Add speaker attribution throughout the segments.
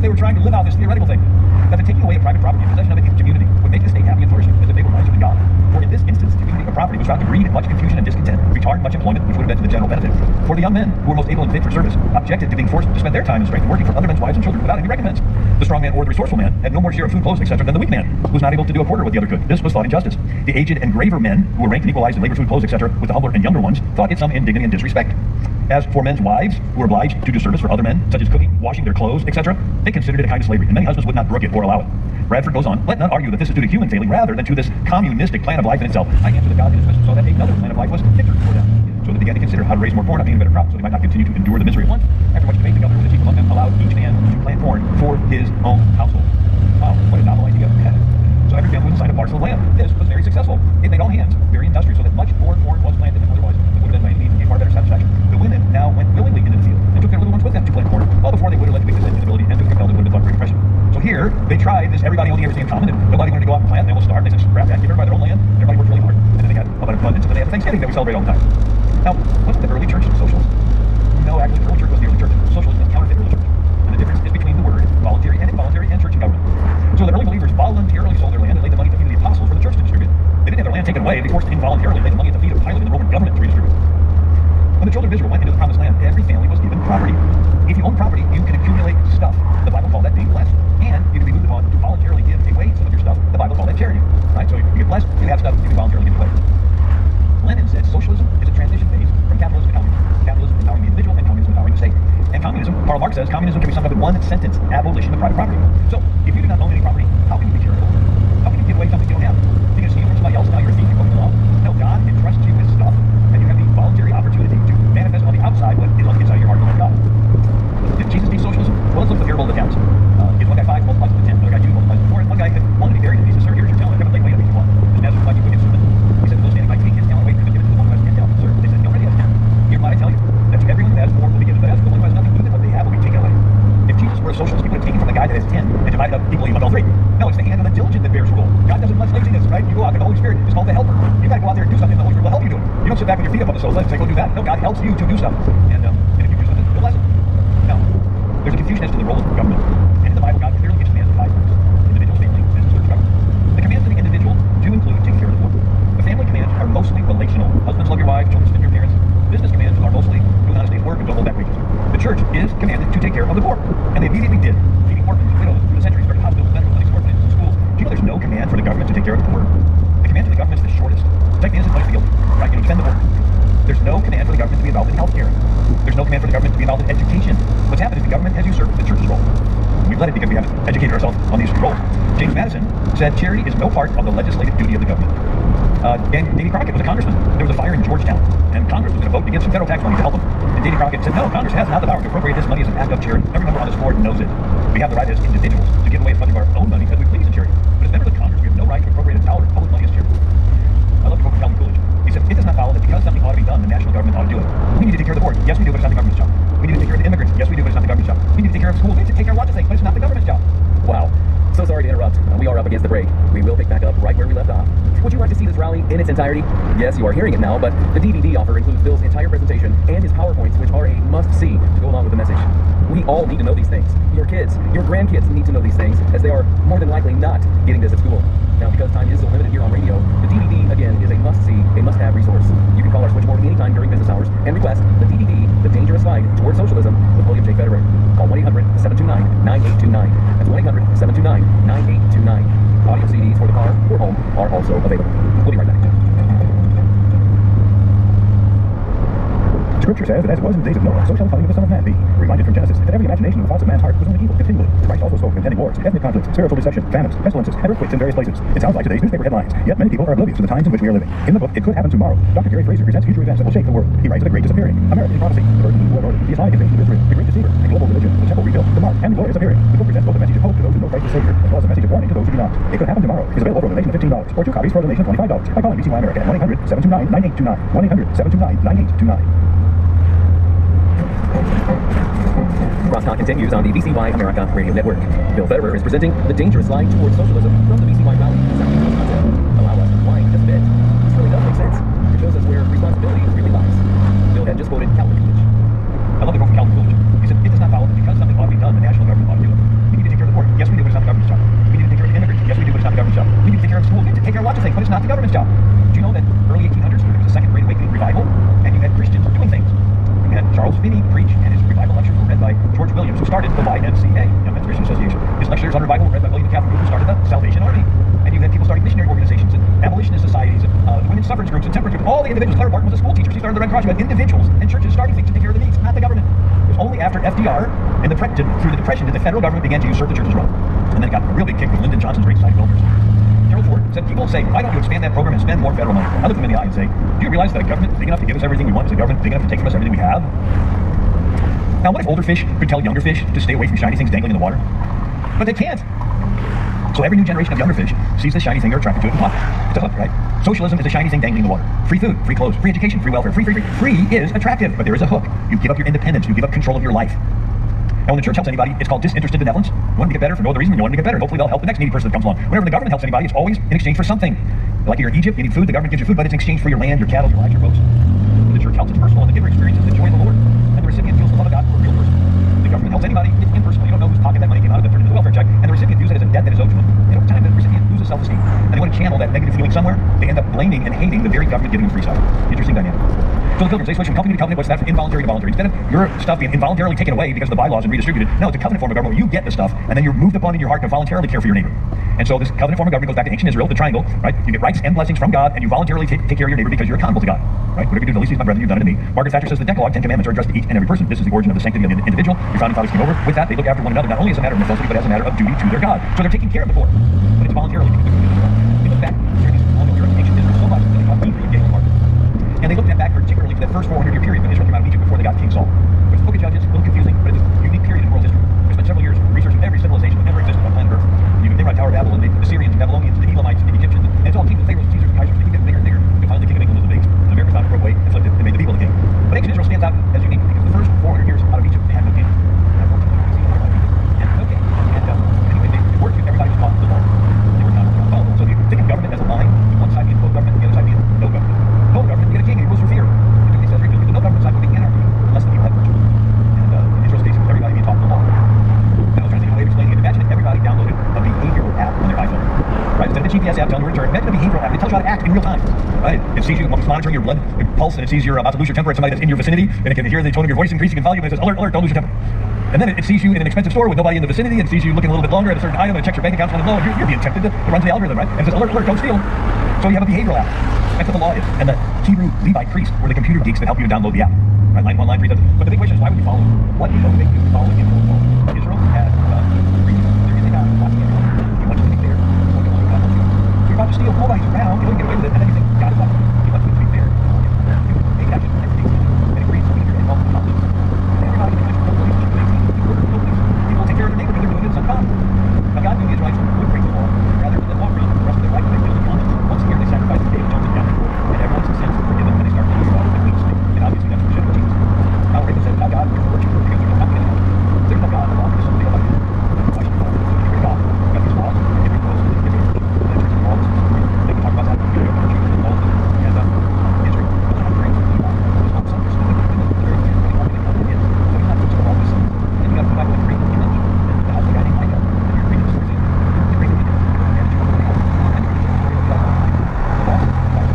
Speaker 1: that they were trying to live out this theoretical thing, that the taking away of private property and possession of it in community would make the state happy and flourishing, as if they were wiser than God. For in this instance, the community of property was found to breed much confusion and discontent, retard much employment, which would have been to the general benefit. For the young men, who were most able and fit for service, objected to being forced to spend their time and strength working for other men's wives and children without any recompense. The strong man or the resourceful man had no more share of food, clothes, etc. than the weak man, who was not able to do a quarter what the other could. This was thought injustice. The aged and graver men, who were ranked and equalized in labor, food, clothes, etc., with the humbler and younger ones, thought it some indignity and disrespect. As for men's wives, who were obliged to do service for other men, such as cooking, washing their clothes, etc., they considered it a kind of slavery, and many husbands would not brook it or allow it. Bradford goes on, let none argue that this is due to human failing rather than to this communistic plan of life in itself. I answer that God did his best so that another plan of life was victory for them. So they began to consider how to raise more corn, obtain a better crop, so they might not continue to endure the misery of want. After much debate, the governor, with the chief among them, allowed each man to plant corn for his own household. Wow, what a novel idea. So every family would assign a parcel of land. This was very successful. It made all hands very industrious, so that much more corn was planted than otherwise. It would have been made far better satisfaction. The women now went willingly into the field and took their little ones with them to plant corn. Well, before they would have let the weakness and inability and to compel them would have been thought great depression. So here, they tried this everybody owning everything in common, and nobody wanted to go out and plant. They almost starved. They said, scrap that, give everybody their own land. Everybody worked really hard. And then they had abundance, and then they had the Thanksgiving that we celebrate all the time. Now, wasn't the early church socialist? No, actually, the early church was the early church. Socialism is counterfeit early church. And the difference is between the word voluntary and involuntary and church and government. So the early believers voluntarily sold their land and laid the money at the feet of the apostles for the church to distribute. They didn't have their land taken away. They forced involuntarily lay the money at the feet of Pilate and the Roman government to redistribute. When the children of Israel went into the promised land, every family was given property. If you own property, you can accumulate stuff. The Bible called that being blessed. And you can be moved upon to voluntarily give away some of your stuff. The Bible called that charity. Right? So you get blessed, you have stuff, you can voluntarily give it away. Lenin said socialism is a transition phase from capitalism to communism. Capitalism empowering the individual and communism empowering the state. And communism, Karl Marx says, communism can be summed up in one sentence: abolition of private property. So if you do not own any property, how can you be charitable? How can you give away something you don't have? You can steal from somebody else and now you're a thief, you're broken the law. No, God entrusts you with stuff, and you have the voluntary opportunity to manifest on the outside what is on the inside of your heart, like God. Did Jesus teach socialism? Well, let's look at the parable of the talents. If one guy 5 multiplies to 10, another guy 2 multiplies to 4, and one guy had wanted to be buried, and he said, sir, here's your talent. I haven't laid weight of each one. And Nazareth replied, you wicked servant. He said, those standing by, take his talent away from him and give it to the one who has 10 talents. Sir, they said, he already has 10. Here's what I tell you, that to everyone who has more will be given, but as for the one who has nothing, even what they have will be taken away. If Jesus were a socialist, he would have taken from the guy that has 10 and divided up equally among all 3. No, it's the hand of the diligent that bears rule. God doesn't bless laziness, right? You go out, and the Holy Spirit is called the helper. You got to go out there and do something, the Holy Spirit will help you do it. You don't sit back with your feet up on the sofa and say, go do that. No, God helps you to do stuff. And if you do something, he'll bless it. Now, there's a confusion as to the role of government. And in the Bible, God clearly gives commands of 5 things: individual, family, business, church, government. The commands to the individual do include taking care of the poor. The family commands are mostly relational. Husbands, love your wives, children, spend your parents. Business commands are mostly do an honest day's work and don't hold back wages. The church is commanded to take care of the poor. And they immediately did, feeding orphans and widows through the centuries, starting hospitals, medical clinics, orphanages, and schools. Do you know there's no command for the government to take care of the poor? The command for the government is the shortest. Protect the innocent, punish the guilty. Right? You know, defend the poor. There's no command for the government to be involved in health care. There's no command for the government to be involved in education. What's happened is the government has usurped the church's role. We've let it because we haven't educated ourselves on these roles. James Madison said charity is no part of the legislative duty of the government. Davy Crockett was a congressman. There was a fire in Georgetown, and Congress was going to vote to give some federal tax money to help them. And Davy Crockett said, no, Congress has not the power to appropriate this money as an act of charity. Every member on this board knows it. We have the right as individuals to give away as much of our own money as we please in charity. But as members of Congress, we have no right to appropriate a dollar of public money as charity. I love the quote from Calvin Coolidge. He said, it does not follow that because something ought to be done, the national government ought to do it. We need to take care of the poor. Yes, we do, but it's not the government's job. We need to take care of the immigrants. Yes, we do, but it's not the government's job. We need to take care of schools. We need to take care of lots of things, but it's not the government's job.
Speaker 2: Wow. So sorry to interrupt. We are up against the break. We will pick back up right where we left off. Would you like to see this rally in its entirety? Yes, you are hearing it now, but the DVD offer includes Bill's entire presentation and his PowerPoints, which are a must-see to go along with the message. We all need to know these things. Your kids, your grandkids need to know these things, as they are more than likely not getting this at school. Now, because time is so limited here on radio, the DVD, again, is a must-see, a must-have resource. You can call our switchboard anytime during business hours and request the DVD, The Dangerous Fight Towards Socialism, with William J. Federer. Call 1-800-729-9829. That's 1-800-729-9829. Audio CDs for the car or home are also available. We'll be right back.
Speaker 1: Scripture says that as it was in the days of Noah, so shall the coming of the Son of Man be. Reminded from Genesis that every imagination of the thoughts of man's heart was only evil continually. Christ also spoke of impending wars, ethnic conflicts, spiritual deception, famines, pestilences, and earthquakes in various places. It sounds like today's newspaper headlines, yet many people are oblivious to the times in which we are living. In the book, It Could Happen Tomorrow, Dr. Gary Fraser presents future events that will shake the world. He writes of the Great Disappearing, American Prophecy, the Birth of the New World Order, the Islamic invasion of Israel, the Great Deceiver, the Global Religion, the Temple Rebuilt, the Mark, and the Glorious Appearing. The book presents both a message of hope to those who know Christ as Savior, as well as a message of warning to those who do not. It Could Happen Tomorrow is available for a donation of $15, or 2 copies for a donation of $25 by calling BCY America at 1-800-729-9829, 1-800-729-9829.
Speaker 2: Crosstalk continues on the BCY America Radio Network. Bill Federer is presenting The Dangerous Slide Towards Socialism from the BCY Rally in Southeast Wisconsin. Allow us to wind just a bit. This really does make sense. It shows us where responsibility really lies. Bill had just quoted Calvin Coolidge.
Speaker 1: I love the quote from Calvin Coolidge. He said, it does not follow that because something ought to be done, the national government ought to do it. churches starting to take care of the needs, not the government. It was only after FDR and through the Depression that the federal government began to usurp the church's role. And then it got a real big kick with Lyndon Johnson's Great Society of Elders. Gerald Ford said, people say, why don't you expand that program and spend more federal money? I look them in the eye and say, do you realize that a government big enough to give us everything we want is a government big enough to take from us everything we have? Now, what if older fish could tell younger fish to stay away from shiny things dangling in the water? But they can't. So every new generation of younger fish sees this shiny thing, they're attracted to it and pop. It's a hook, right? Socialism is a shiny thing dangling in the water. Free food, free clothes, free education, free welfare, free. Free is attractive, but there is a hook. You give up your independence, you give up control of your life. And when the church helps anybody, it's called disinterested benevolence. You want to get better for no other reason, you want to get better. Hopefully they'll help the next needy person that comes along. Whenever the government helps anybody, it's always in exchange for something. Like you're in Egypt, you need food, the government gives you food, but it's in exchange for your land, your cattle, your lives, your boats. When the church helps, it's personal, and the giver experiences the joy of the Lord. And the recipient feels the love of God for a real person. The government helps anybody, it's impersonal. You don't know whose pocket that money came out of that turned into the welfare check, and the recipient views it as a debt that is owed to them. And over time, the recipient loses self-esteem, and they want to channel that negative feeling somewhere. They end up blaming and hating the very government giving them free stuff. Interesting dynamic. So the pilgrims, they switch from covenant to covenant. What's that? From involuntary to voluntary. Instead of your stuff being involuntarily taken away because of the bylaws and redistributed, no, it's a covenant form of government where you get the stuff, and then you're moved upon in your heart to voluntarily care for your neighbor. And so this covenant form of government goes back to ancient Israel, the triangle, right? You get rights and blessings from God, and you voluntarily take care of your neighbor because you're accountable to God, right? Whatever you do to the least of these my brethren, you've done it to me. Margaret Thatcher says the Decalogue, 10 Commandments, are addressed to each and every person. This is the origin of the sanctity of the individual. Your founding fathers came over with that. They look after one another, not only as a matter of necessity, but as a matter of duty to their God. So they're taking care of the poor, but it's voluntarily because they're Israel. They look back during these long Europe, ancient Israel so much that they called Hebrew and Daniel Mark. And they looked at back particularly to that first 400-year period when Israel came out of Egypt before they got King Saul. Which the book of Judges, a little confusing, but it's a unique period in world history. We spent several years researching every civilization that ever existed on planet Earth. You can Nimrod, Tower of Babel, and the Assyrians, the Babylonians, the Elamites, the Egyptians, and it's all kings, Pharaohs, Caesars, Kaisers. They keep getting bigger and bigger. And finally, the king of England was the biggest. And America found a broke way and flipped it and made the people the king. But ancient Israel stands out as unique because the first 400 years out of Egypt, they had no king. Anyway, they worked with everybody was taught the law. They were taught the law. So if you think of government as a line, one side being full government, the other side being no government. No government, you get a king and he rules for fear. The no government side will be anarchy, unless the people have virtue. And in Israel's case, everybody being taught the law. And I was trying to think of a way of explaining it. Imagine if everybody downloaded a behavioral app on their iPhone. Right? Instead of the GPS app telling you to return, imagine a behavioral app. It tells you how to act in real time. Right? It sees you, it's monitoring your blood pulse, and it sees you're about to lose your temper at somebody that's in your vicinity, and it can hear the tone of your voice increase, it can follow you, and it says, alert, alert, don't lose your temper. And then it sees you in an expensive store with nobody in the vicinity, and it sees you looking a little bit longer at a certain item, and it checks your bank account, and you're being tempted to run to the algorithm, right? And it says, alert, alert, don't steal. So you have a behavioral app. That's what the law is. And the Hebrew Levite priests were the computer geeks that help you to download the app. Right? Line 1, line 3 does it. But the big question is, why would you follow? What is motivating you to follow in the law? Israel has reasons. There is a God watching everything. He wants you to be fair. He wants you to God. You're about to steal. Nobody's around. You don't get away with it. And then you think, God is watching. He wants you to be fair. You take action. And agrees to be here and help the conflict. Everybody in the people take care of their neighbor because they're doing it some time. Now God knew the Israelites would break the law. Rather than the law reign, the rest of their life, they build a common. Once a year, they sacrifice the day of atonement down before, and everyone's sins were forgiven, and they start to use water that leads. And obviously that's the of Jesus. Now Raven says, now God, you're the virtue, because there's no conflict anymore. There's no God, the law is something about you. Why should you follow? So you God. You got these laws, and every close, and every virtue, and the church of laws. They can talk about that. You know, virtue, and laws, and Israel. But they're not very good. There's not some person that is very clear what the covenant is. So he's not just all this. And you got to go back to the great image. And the house of God named Micah. And you're reading the story. You're reading the image. And you're reading the story of God. The law is God.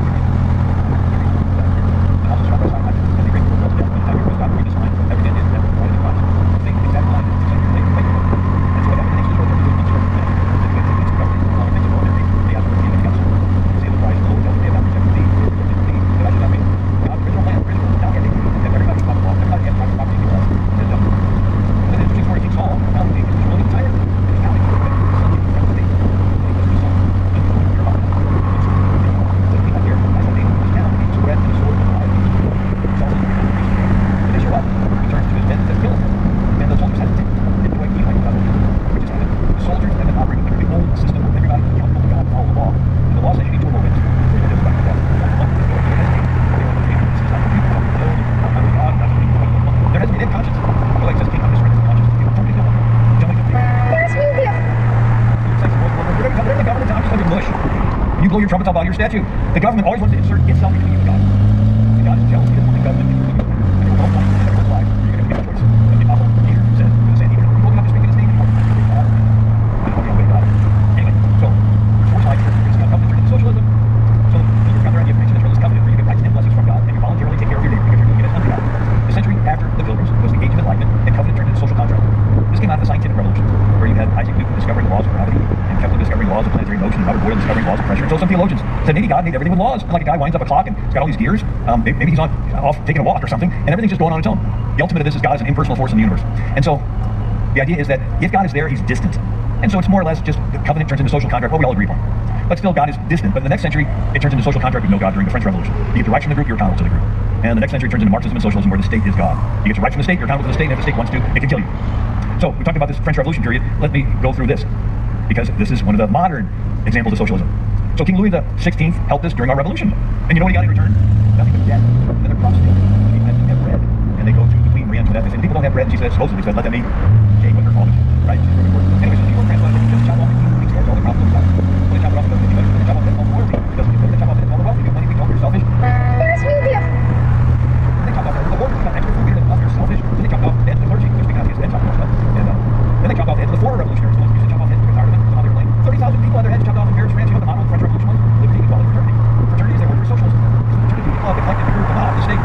Speaker 1: The house is struck by Sinai. And they break the rules of death. And now you're God read this line. Every day is never right in Christ. Same exact line. It's exactly your name. And so what happened next is what they're doing. It's government. A lot of things are going. They ask for the council. They say the Christ, the Lord, they have not rejected thee. That I should not be. God, original land, original. Now ending. And everybody is by the law. Everybody has private property to bless. And then the interesting story of King Saul. Now the king is really tired. And he's counting. Something from the state. And he goes to his son. And he's going to hear about it. So he got here. I said, hey, this town needs bread and a sword and fire. Saul says, and they show up. He turns to his men and says, kill him. And the soldiers hesitate. And the way he like God, which is that the soldiers have been operating under the old system where everybody is accountable to God and follow the law. And the law says you need to obey it. They're just like that. There has to be in conscience. Well, like says, King, I'm just strengthening conscience. Don't be dumb. Don't make a big.
Speaker 3: What's new here?
Speaker 1: Whatever the government, I'm just like a mush. When you blow your trumpets, I'll bow to your statue. The government always wants to insert itself between you and God. And God is jealous. He doesn't want the government including you. And you're well in everyone's life. You're going to make a choice. And the apostle Peter says, to the Sanhedrin, you will not speak in his name anymore. God. And you want to obey God. Anyway, so, four slides here. You're going to covenant into socialism. So, you've got the idea of mention Israel as covenant where you get rights and blessings from God, and you voluntarily take care of your neighbor because you're doing it unto God. The century after the Pilgrims was the Age of Enlightenment, and covenant turned into social contract. This came out of the scientific revolution, where you had Isaac Newton discovering laws of gravity, and Kepler discovering laws of planetary motion, and Robert Boyle discovering laws of pressure, and so some theologians said maybe God made everything with laws. Like a guy winds up a clock and it's got all these gears. Maybe he's off taking a walk or something, and everything's just going on its own. The ultimate of this is God is an impersonal force in the universe. And so the idea is that if God is there, he's distant. And so it's more or less just the covenant turns into social contract. Well, we all agree upon. But still, God is distant. But in the next century, it turns into social contract with no God during the French Revolution. You get the rights from the group, you're accountable to the group. And the next century turns into Marxism and socialism, where the state is God. You get your rights from the state, you're accountable to the state, and if the state wants to, it can kill you. So we talked about this French Revolution period. Let me go through this, because this is one of the modern examples of socialism. So King Louis XVI helped us during our revolution. And you know what he got in return? Nothing but debt. Then a cross still. He had to have bread. And they go to the Queen Marie Antoinette and say, people don't have bread. And she said, supposedly said, let them eat cake with her fathers. Right? Anyways, the people translated, he just chop off the King Louis all the problems out. When they chop it off, it doesn't get better. When they chop off it, all the royalty. It doesn't get better. They chop off it, all the wealthy. When they talk, you're selfish.
Speaker 3: There's me there.
Speaker 1: They chop off the board. You got extra food. You're selfish. Then they chop off the heads of the clergy. They're speaking out against the heads of stuff. And then they chop off the heads of the former revolutionaries. They used to chop off heads because tired of it. Come out there playing. 30,000 people had their heads chopped off in Paris, France. You know what the model of the French Revolution was? Liberty, equality, fraternity. Fraternities, they work for socialism. Fraternity, the club, they collected the group, but not the state.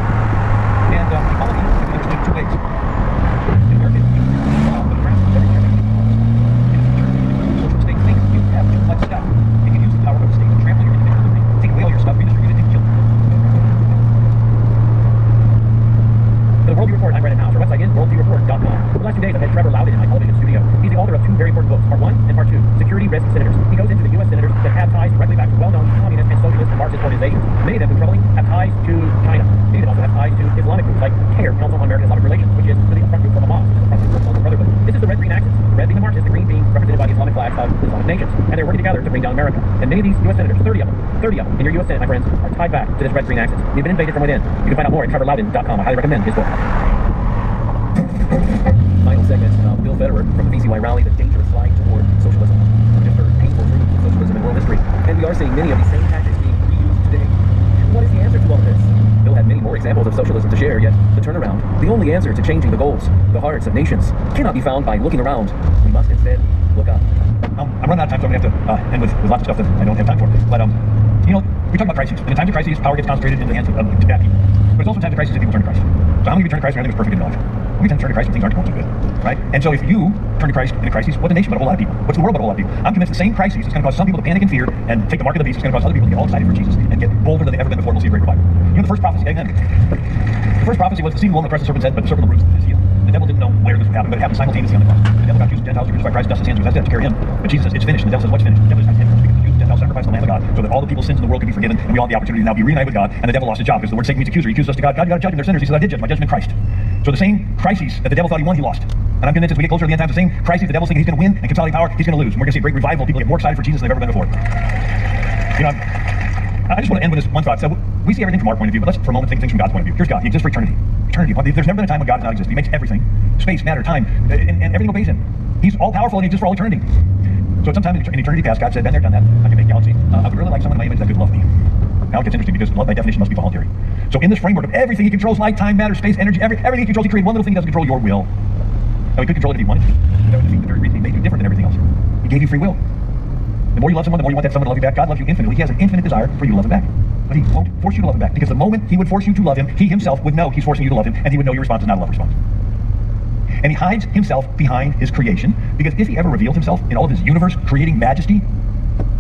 Speaker 1: And equality can be understood two ways. In America, but in France, everything. In the social state, think you have too much stuff. It can use the power of the state to trample your individual liberty, take away all your stuff, redistribute it, and kill it. For the Worldview Report, I'm Brandon House. Our website is worldviewreport.com. For the last 2 days, I've had Trevor Loudon in my television studio. He's the author of two very important books, Part 1 and Part 2, Security Risk Senators. He goes into the U.S. senators that have ties directly back to well-known communist and socialist and Marxist organizations. Many of them, troubling, have ties to China. Many of them also have ties to Islamic groups like CAIR, Council on American Islamic Relations, which is really a front group from Hamas, which is a front group from Muslim Brotherhood. This is the red-green axis. The red being the Marxist, the green being represented by the Islamic flags of Islamic nations. And they're working together to bring down America. And many of these U.S. senators, 30 of them in your U.S. Senate, my friends, are tied back to this red-green axis. You've been invaded from within. You can find out more at trevorloudon.com. I highly recommend his book. Final segment, Bill Federer from the BCY rally, the dangerous slide toward socialism. Just heard painful truths of socialism in world history. And we are seeing many of these same tactics being reused today. What is the answer to all of this? Bill had many more examples of socialism to share, yet the turnaround, the only answer to changing the goals, the hearts of nations, cannot be found by looking around. We must instead look up. I'm running out of time, so I'm going to have to end with lots of stuff that I don't have time for. But, you know, we talk about crises. And in times of crises, power gets concentrated in the hands of bad people. But it's also times of crisis that people turn to Christ. So how many of you turn to Christ when everything was perfect in knowledge? We tend to turn to Christ when things aren't going so good, right? And so if you turn to Christ in a crisis, what's the nation but a whole lot of people? What's the world but a whole lot of people? I'm convinced the same crisis is going to cause some people to panic and fear and take the mark of the beast. It's going to cause other people to get all excited for Jesus and get bolder than they've ever been before. We'll see a great revival. You know the first prophecy, amen. The first prophecy was the seed of the woman that pressed the serpent's head, but the serpent will bruise his heel. The devil didn't know where this would happen, but it happened simultaneously on the cross. The devil got Jews and Gentiles to crucify Christ, dust his hands, because that's to carry him. But Jesus says, it's finished. And the devil says, what's finished? The devil says, it's finished, because the Jews and Gentiles sacrificed the Lamb of God, so that all the people's sins in the world could be forgiven, and we all have the opportunity to now be reunited with God. And the devil lost his job, because the word Satan means accuser. He accused us to God. God, you got to judge them, they're sinners. He says, I did judge, my judgment in Christ. So the same crises that the devil thought he won, he lost. And I'm convinced as we get closer to the end times, the same crises the devil's thinking he's going to win and consolidate power, he's going to lose. And we're going to see a great revival. People get more excited for Jesus than they've ever been before. You know, I just want to end with this one thought. So we see everything from our point of view, but let's for a moment think things from God's point of view. Here's God. He exists for eternity. Eternity. There's never been a time when God does not exist. He makes everything. Space, matter, time, and everything obeys him. He's all powerful and he exists for all eternity. So at some time in eternity past, God said, been there, done that. I can make galaxy. I would really like someone in my image that could love me. Now it gets interesting because love by definition must be voluntary. So in this framework of everything he controls, light, time, matter, space, energy, everything he controls, he created one little thing he doesn't control, your will. Now he could control it if he wanted to. That would defeat the very reason he made you different than everything else. He gave you free will. The more you love someone, the more you want that someone to love you back. God loves you infinitely. He has an infinite desire for you to love him back. But he won't force you to love him back, because the moment he would force you to love him, he himself would know he's forcing you to love him, and he would know your response is not a love response. And he hides himself behind his creation, because if he ever revealed himself in all of his universe-creating majesty,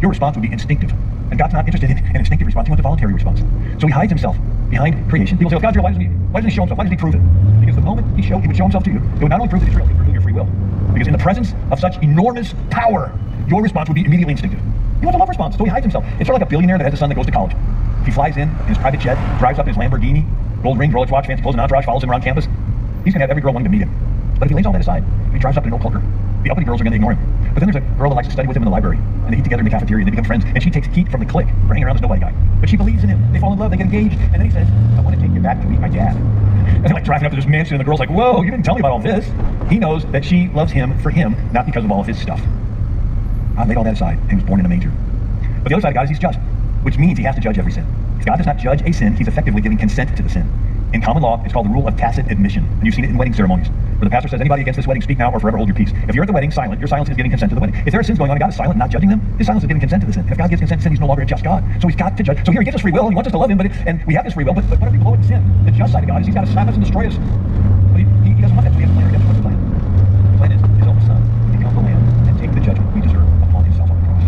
Speaker 1: your response would be instinctive. And God's not interested in an instinctive response. He wants a voluntary response. So he hides himself behind creation. People say, well, God's real. Why doesn't he show himself? Why doesn't he prove it? Because the moment he would show himself to you, it would not only prove that he's real, it would prove your free will. Because in the presence of such enormous power, your response would be immediately instinctive. He wants a love response, so he hides himself. It's sort of like a billionaire that has a son that goes to college. He flies in his private jet, drives up in his Lamborghini, gold ring, Rolex watch, fancy clothes, and entourage follows him around campus. He's going to have every girl wanting to meet him. But if he lays all that aside, and he drives up in an old Colker, the uppity girls are going to ignore him. But then there's a girl that likes to study with him in the library, and they eat together in the cafeteria, and they become friends, and she takes heat from the clique for hanging around this nobody guy. But she believes in him. They fall in love, they get engaged, and then he says, I want to take you back to meet my dad. And they're like driving up to this mansion, and the girl's like, whoa, you didn't tell me about all this. He knows that she loves him for him, not because of all of his stuff. God laid all that aside, and he was born in a manger. But the other side of God is he's just, which means he has to judge every sin. If God does not judge a sin, he's effectively giving consent to the sin. In common law, it's called the rule of tacit admission. And you've seen it in wedding ceremonies, where the pastor says, anybody against this wedding, speak now or forever hold your peace. If you're at the wedding silent, your silence is giving consent to the wedding. If there are sins going on and God is silent, not judging them, his silence is giving consent to the sin. And if God gives consent to sin, he's no longer a just God. So he's got to judge. So here he gives us free will, and he wants us to love him, and we have this free will, but what if we blow it in sin? The just side of God is he's got to slap us and destroy us. But he doesn't want that, so he has a plan. What's the plan? The plan is his own son to become the lamb and take the judgment we deserve upon himself on the cross.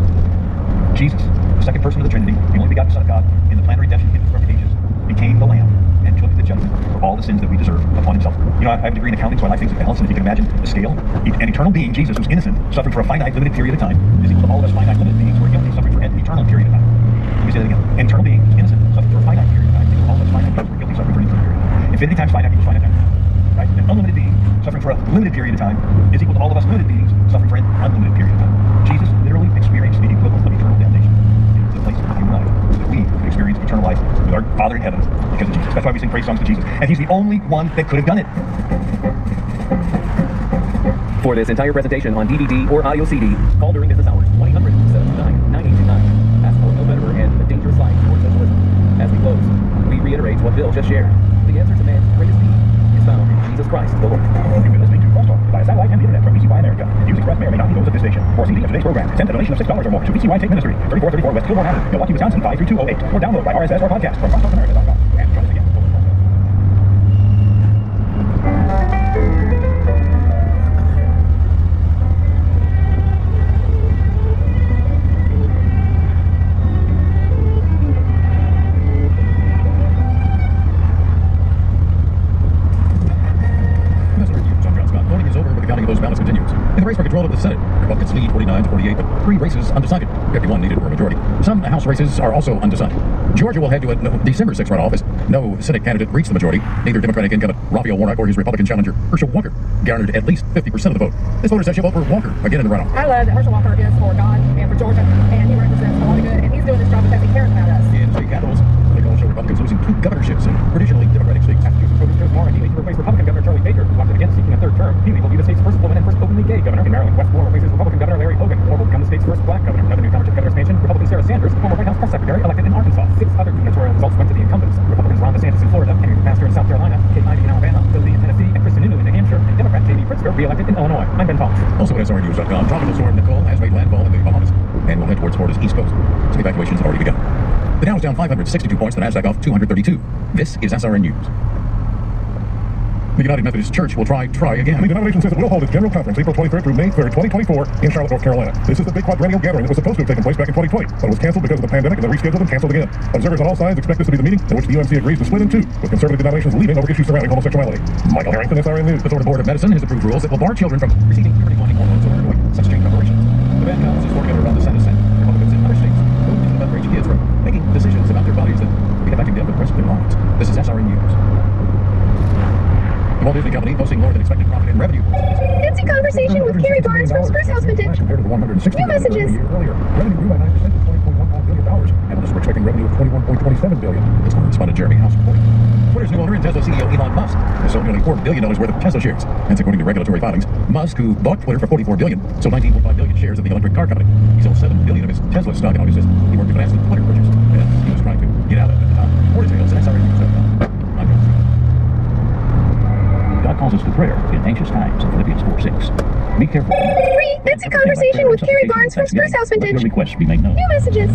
Speaker 1: Jesus, the second second person of the Trinity, the only begotten Son of God, in the plan of redemption in the ages, became the Lamb and took the judgment for all the sins that we deserve upon himself. You know, I have a degree in accounting, so I like things in balance, and if you can imagine the scale, an eternal being, Jesus, who's innocent, suffering for a finite, limited period of time, is equal to all of us finite, limited beings who are guilty, suffering for an eternal period of time. Let me say that again. An eternal being, who's innocent, suffering for a finite period of time, is equal to all of us finite beings who are guilty, suffering for an eternal period. Infinity times finite equals finite times time. Right? An unlimited being, suffering for a limited period of time, is equal to all of us limited beings, suffering for an unlimited period of time. Jesus literally experienced the equivalent of eternal damnation in the place of human life, so that we could experience eternal life with our Father in heaven because of Jesus. That's why we sing praise songs to Jesus. And he's the only one that could have done it.
Speaker 2: For this entire presentation on DVD or audio CD, call during business hours 1-800-729-9829. Ask for no Betterer and the dangerous life for socialism. As we close, we reiterate what Bill just shared. The answer to man's greatest need is found in Jesus Christ, the Lord.
Speaker 1: You've been listening to Crosstalk via satellite and the internet from BCY America. Views expressed may or may not be those of this station. For CD of today's program, send a donation of $6 or more to BCY Take Ministry, 3434 West Gilmore Avenue, Milwaukee, Wisconsin, 53208, or download by RSS or podcast from crosstalkamerica.com. And join us again.
Speaker 3: The race for control of the Senate, Republicans lead 49 to 48, but 3 races undecided. 51 needed for a majority. Some House races are also undecided. Georgia will head to a December 6th runoff as no Senate candidate reached the majority. Neither Democratic incumbent Raphael Warnock or his Republican challenger Herschel Walker garnered at least 50% of the vote. This voter said she'll vote for Walker again in the runoff.
Speaker 4: I love that Herschel Walker is for God and for Georgia, and he represents a lot of good, and he's doing this job because he cares about us.
Speaker 3: In state capitals, political show Republicans losing 2 governorships in traditionally Democratic states.
Speaker 2: Massachusetts voters chose Maura Healey to replace Republican Governor Charlie Baker, who opted against seeking a third term. Healey will be the state's first woman and first openly gay governor. In Maryland, Wes Moore replaces Republican Governor Larry Hogan. Moore will become the state's first black governor. Another newcomer to the governor's mansion, Republican Sarah Sanders, former White House press secretary, elected in Arkansas. 6 other gubernatorial results went to the incumbents. Republicans Ron DeSantis in Florida, Henry McMaster in South Carolina, Kate Ivey in Alabama, Bill Lee in Tennessee, and Kristen Nunu in New Hampshire, and Democrat J.D. Pritzker re-elected in Illinois. I'm Ben Thomas.
Speaker 3: Also at SRNews.com, tropical storm Nicole has made landfall in the Bahamas and will head towards Florida's east coast. Some evacuations have already begun. The Dow is down 562 points, the Nasdaq off 232. This is SRN News. The United Methodist Church will try again.
Speaker 5: The denomination says it will hold its general conference April 23rd through May 3rd, 2024 in Charlotte, North Carolina. This is the big quadrennial gathering that was supposed to have taken place back in 2020, but it was canceled because of the pandemic and then rescheduled and canceled again. Observers on all sides expect this to be the meeting in which the UMC agrees to split in 2, with conservative denominations leaving over issues surrounding homosexuality. Michael Harrington, SRN News.
Speaker 3: The Florida Board of Medicine has approved rules that will bar children from receiving puberty-blunting hormones or undergoing sex change operations. The ban comes as Florida around the Senate Republicans in other states move to underage kids from making decisions about their bodies that will be affecting them for the rest of their lives. This is SRN News. The Walt Disney Company posting more than expected profit and revenue.
Speaker 4: Fancy conversation with Carrie Barnes from Spruce House Vintage.
Speaker 3: Compared to the $160
Speaker 4: New messages.
Speaker 3: million earlier. Revenue grew by 9% to $20.15 billion. Analysts were expecting revenue of $21.27 billion. This correspondent Jeremy House reporting. Twitter's new owner and Tesla CEO Elon Musk has sold nearly $4 billion worth of Tesla shares. That's according to regulatory filings. Musk, who bought Twitter for $44 billion, sold 19.5 billion shares of the electric car company. He sold $7 billion of his Tesla stock in August as he worked to finance the Twitter purchase. And he was trying to get out at the time. More details at SRNnews.com. I'm John Cena.
Speaker 1: God calls us to prayer in anxious times in Philippians 4:6. Be careful.
Speaker 4: Fancy conversation with Carrie Barnes from Spruce House
Speaker 1: Let your
Speaker 4: Vintage.
Speaker 1: requests be made known.
Speaker 4: New messages.